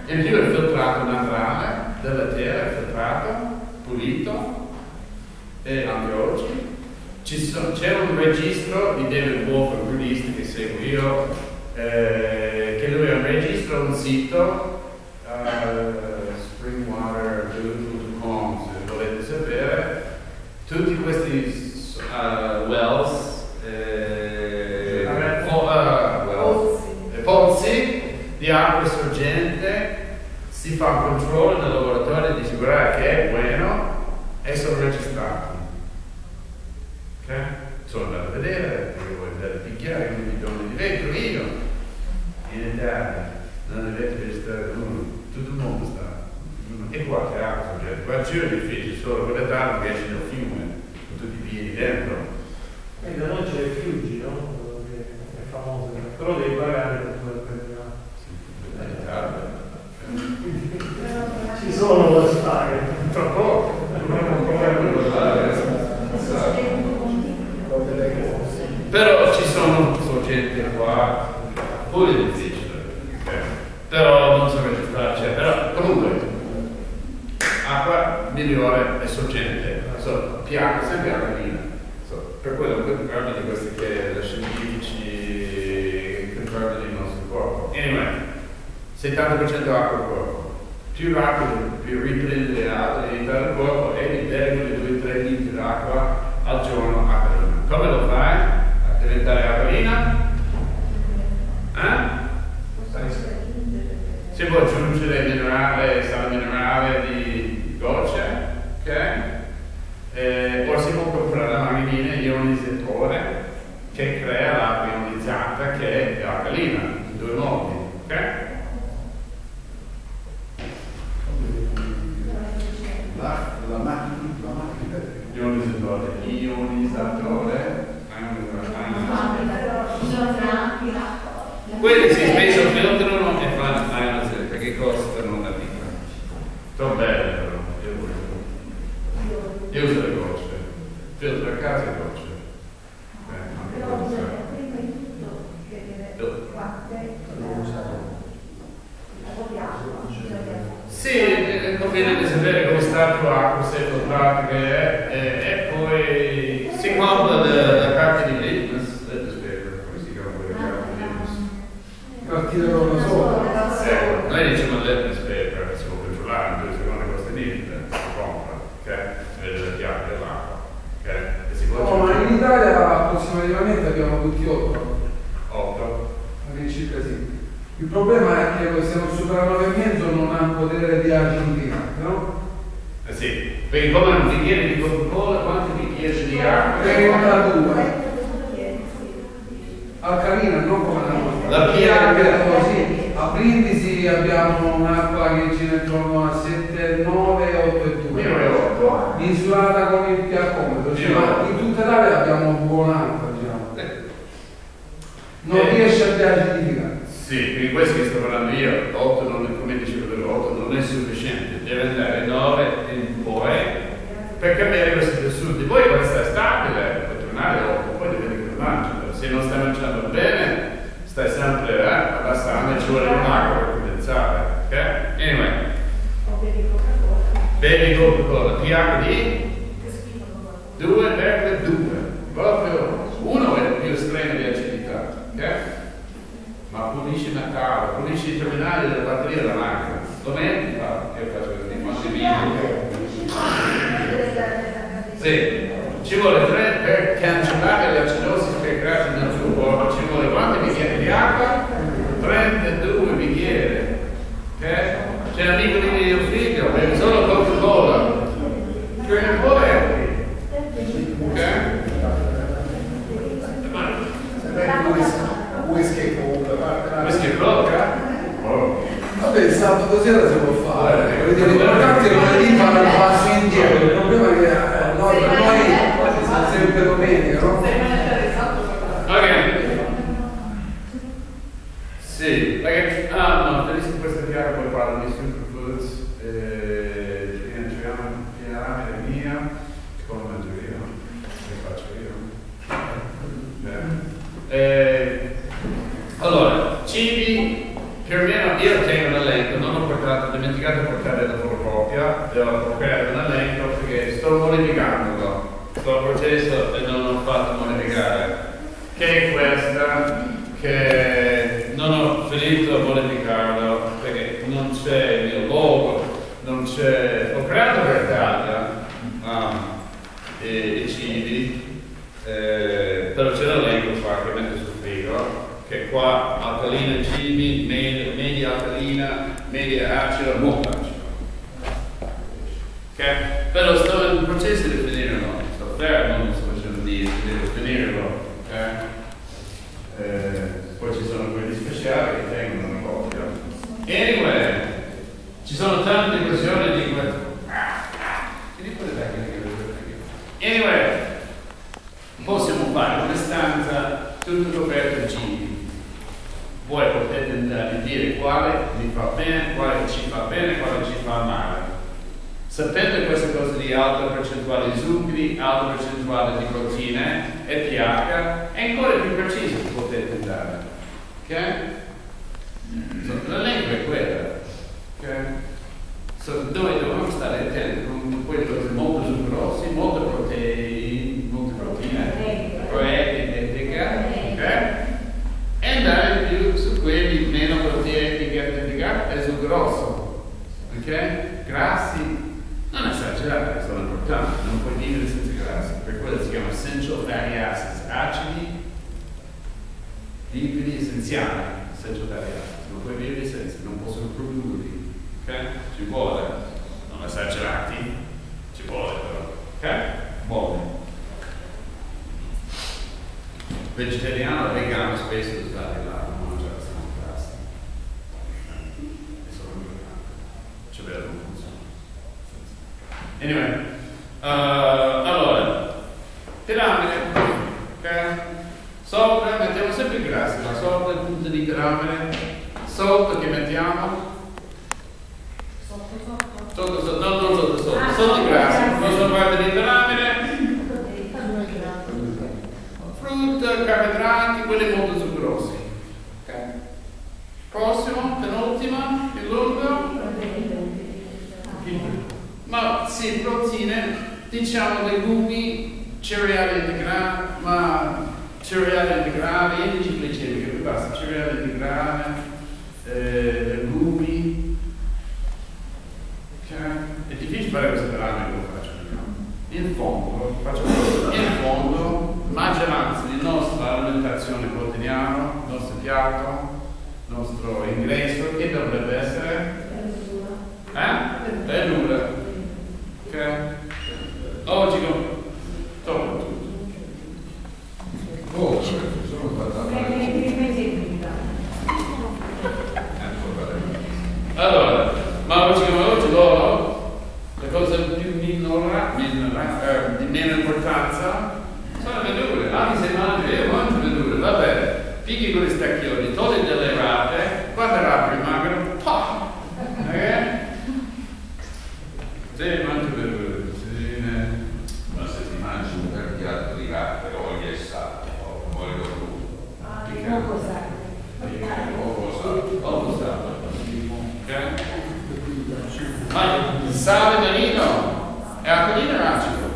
In più è filtrato naturale dalla terra, è filtrato, pulito e anche oggi c'è un registro di David Wolf, un buddista che seguo io, che lui ha un registro, un sito springwater.com, se volete sapere tutti questi wells, pozzi di acqua sorgente. Si fa un controllo nel laboratorio di assicurare che è buono e sono registrati. Ok? Sono andato a vedere, perché vuoi andare a picchiare un bidone di vetro io in Italia non dovete registrare uno, tutto il mondo sta. E qua che acqua sorgente, qua c'è un edificio solo con le tarme che esce dal fiume, con tutti i piedi dentro. E da noi c'è il Fiuggi, no? Che è famoso, però devi pagare per quel periodo. Le tarme. Ci sono da stare. Tra poco, non è un problema. Però ci sono sorgenti qua, pure è difficile, però non so registrare, cioè, però comunque acqua migliore è sorgente, pH sempre alcalina, per quello conferma di questi che le scientifici confermano il nostro corpo. Anyway, 70% acqua al corpo, più rapido, più riprende l'unità del corpo e di bere 2-3 litri d'acqua al giorno alcalina. Come lo fai? Diventare alcalina? Si può aggiungere minerale, sale minerale di gocce, ok? O si può comprare la macchinina ionizzatore che crea l'acqua ionizzata che è alcalina, in 2 modi, ok? La macchina. Ionizzatore. Quelli si spesso filtrano e fanno ionizzare perché costano una vita. Sono belle però, io uso le gocce, filtro a casa e gocce. Sì, conviene sapere come sta la tua acqua, se è filtrata che è, e poi si compra la carta di litmus paper, come si chiama quella carta di litmus? Partire da sola. Noi diciamo litmus paper, si può controllare, in 2 secondi costa niente, si compra, ok? Vede le chiavi dell'acqua, ok? E si può No, ma in Italia approssimativamente abbiamo tutti 8. 8. All'incirca sì. Il problema è che se non supera 9,5 non ha un potere di acidificante, no? Sì, perché come un bicchiere di Coca-Cola, quanti bicchieri di acqua? 32. Alcalina, non come la pH, sì. A Brindisi abbiamo un'acqua che gira intorno a 7, 9, 8 e 2. Io è 8. Misurata con il pH-metro, cioè, ma in tutta Italia abbiamo buon'acqua, diciamo. Non riesce a acidificare. Sì, quindi questo che sto parlando io, 8 non, come dicevo dell'8, non è sufficiente, deve andare 9 in poi per cambiare questi tessuti. Poi questa è stabile, può tornare 8, poi dipende che mangia. Se non stai mangiando bene, stai sempre abbassando e ci vuole un'acqua per condensare, ok? Anyway, bevi Coca-Cola, pH di 2/2, proprio 1 è il più estremo di acidità, ok? Ma pulisci il metallo, pulisci i terminali della batteria della macchina. Lo metti, che faccio così, sì, ci vuole 3 per cancellare le acidosi che creano nel suo corpo, ci vuole quanti bicchieri di acqua? 32 bicchieri. Ok? C'è un amico di mio figlio, beve solo Coca-Cola. Che poi ok? Whisky comunque, Whisky e vodka? Vabbè, il sabato sera si può fare. L'importante è lunedì fare un passo indietro. Il problema è che noi siamo sempre domenica, no? Ok. Sì, perché no, finisco questa chiara, poi parlo di superfoods, piaramide mia, come mangio io, che faccio io. Allora, cibi, più o meno io tengo un elenco, non ho dimenticato di portare la fotocopia, devo creare un elenco perché sto modificandolo, sto al processo e non ho fatto modificare, che è questa, che non ho finito a modificarlo perché non c'è il mio logo, non c'è, ho creato per Italia i cibi, però c'è l'elenco qua che metto sul frigo, che qua alcalina cibi, media alcalina, media acido, molto acido. Ok? Però sto in processo di finirlo, sto fermo, non sto facendo di finirlo. Ok? Poi ci sono quelli speciali che tengono una copia. Anyway, ci sono tante versioni di questo. Anyway, possiamo fare una stanza tutta coperta di cibi. Voi potete dire quale vi fa bene, quale ci fa bene, quale ci fa male. Sapendo queste cose di alta percentuale di zuccheri, alta percentuale di proteine e pH, è ancora più preciso che potete dare. Ok? L'elenco è quella. Ok? Noi dobbiamo stare attenti con quelle cose molto zuccherose, molte proteine, ok? E andare più su quelli meno proteiche e zuccheroso. Ok? Grassi. Non esagerare, sono importanti, non puoi vivere senza grassi, per quello si chiama essential fatty acids, acidi lipidi essenziali, essential fatty acids, non puoi vivere senza, non possono produrli, ok? Ci vuole, non esagerati, ci vuole però, ok? Buono. Vegetariano e vegano spesso usare la mangiare senza grassi, e sono importanti, ci vedo come funziona. Anyway, allora, piramide, ok? Sopra mettiamo sempre i grassi, ma sopra il punto di piramide, sotto che mettiamo? Sotto i grassi, non sono parte di piramide, frutta, carboidrati, quelli molto zuccherosi. Ok? Prossimo, penultima, più lungo. Ma sì, proteine, diciamo legumi, cereali integrali, indici glicemici, che basta, cereali integrali, legumi. Okay. È difficile fare queste paragoni come faccio io. In fondo, maggioranza di nostra alimentazione quotidiana, il nostro piatto, il nostro ingresso, che dovrebbe essere? Verdura. Ok? Oggi tocca tutto. Sono allora, ma oggi loro, le cose più di meno importanza sono le verdure. Anche se io mangio verdure, va bene, picchi con i stacchioni, togli delle rate, quante rate rimangono? Ok? Se mangio verdure, ma se ti mangi un bel piatto di latte, olio e sale, o olio crudo, Ovo sale. Ok? Ma il sale marino è alcalino o acido?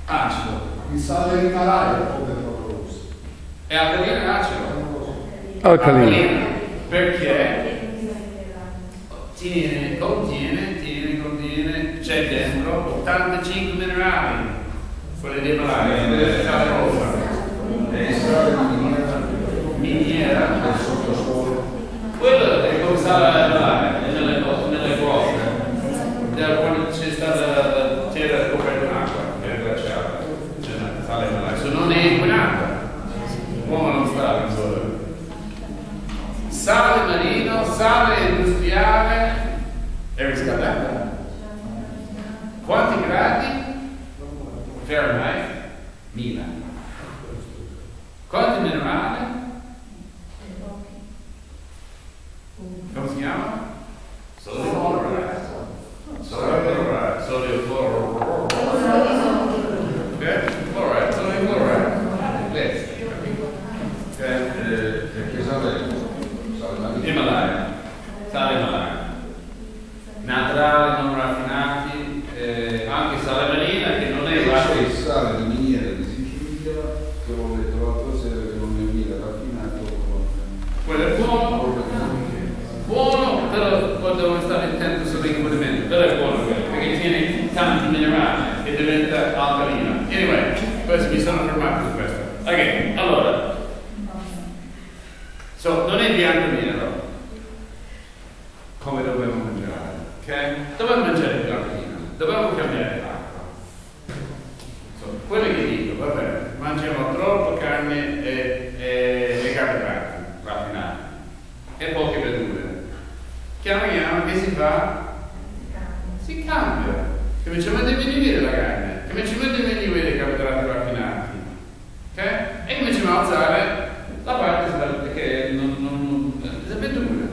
Acido. Il sale in Himalaya come rosso. È alcalino o acido? Alcalino. Perché contiene, c'è dentro 85 minerali, quelli dei malai, sale rosa, miniera, quello è come sale malai, nelle grotte, quando c'è stata la terra coperta d'acqua, che è glaciata, c'è sale malai, se non è inquinata, l'uomo non sta in sole. Sale marino, sale industriale e riscaldata. Quanti gradi? Fahrenheit? 1000. Quanti minerali? Come si chiama? Sodio chloride. Sodio chloride. Sodio chloride. Chloride. Sodio chloride. Perché sale Himalaya. Sale Himalaya. Naturali, non raffinati, anche sale marina che non è c'è il sale di miniera di Sicilia che ho letto l'altra sera che non è mica raffinato. quello è buono, però poi devono stare attenti sull'inquinamento, però è buono quello, perché tiene tanti minerali e diventa alcalina. Anyway, questo mi sono fermato su questo. Ok, allora, non è bianco e nero come dobbiamo mangiare, ok? Dobbiamo mangiare bianco e nero, dobbiamo cambiare l'acqua. Quello che dico, va bene, mangiamo troppo carne e carboidrati raffinati e poche verdure. Piano piano che si fa? Si cambia. Cominciamo a diminuire la carne, cominciamo a diminuire i carboidrati raffinati, ok? E cominciamo a alzare la parte che la verdura.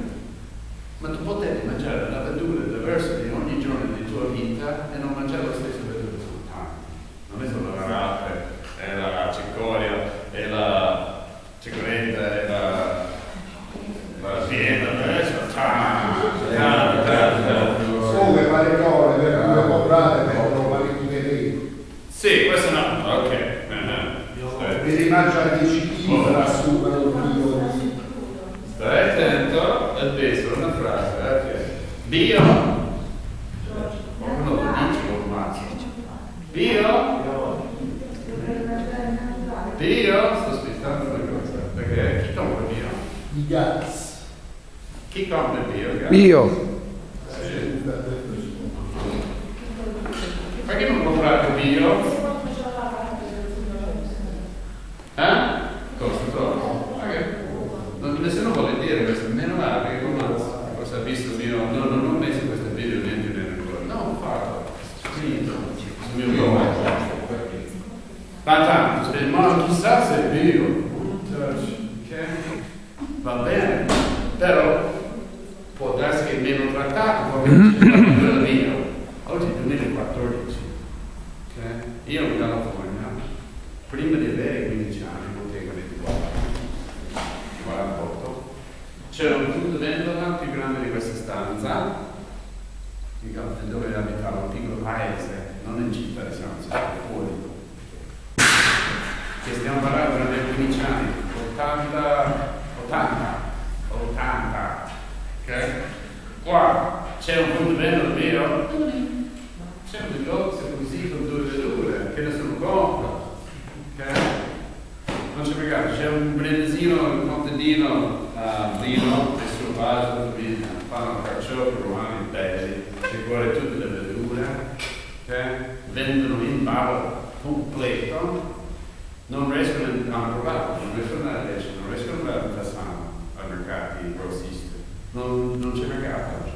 Ma tu potevi mangiare la verdura diversa di ogni giorno di tua vita e non mangiare la stessa verdura soltanto. Non è solo la rape, è la cicoria, è la cicoretta, è la piena, Come parecchione, verdure comprate per trovare tutte lì. sì, questo no, ok. E li mangia 10 kg la super oddio di... Stai attento al peso, una frase, ok. Bio? Qualcuno lo dice o mazzo? Bio? Bio? Sto aspettando una cosa, perché chi compra bio? I gas. Chi compra bio? Io. Sì. Perché non comprate bio? Costa troppo. Ok. Nessuno vuole dire questo, meno male, perché come cosa ha visto il mio. No, non ho messo questo video niente nel no, farlo. Finito. Sul mio blog. Ma tanto, ma chissà se è bio. Ok? Va bene. Però può darsi che è meno trattato, come quello mio. Oggi è 2014. Okay? Io in California, prima di avere 15 anni, potevo 48, c'era un punto vendola più grande di questa stanza, dove abitava un piccolo paese, non in città di San Francisco, fuori. Che stiamo parlando nel 15 anni, 80, ok? Qua c'è un punto vendola vero? C'è un negozio così con 2 verdure che nessuno compra, ok? Non c'è pagato, c'è un brandesino, un contadino vino e sul vaso di vino, fanno carciofi romani belli, ci vuole tutte le verdure, ok? Vendono in bar completo, non riescono a provare, non riescono a andare a Tasmano, ai mercati grossisti, non c'è mercato.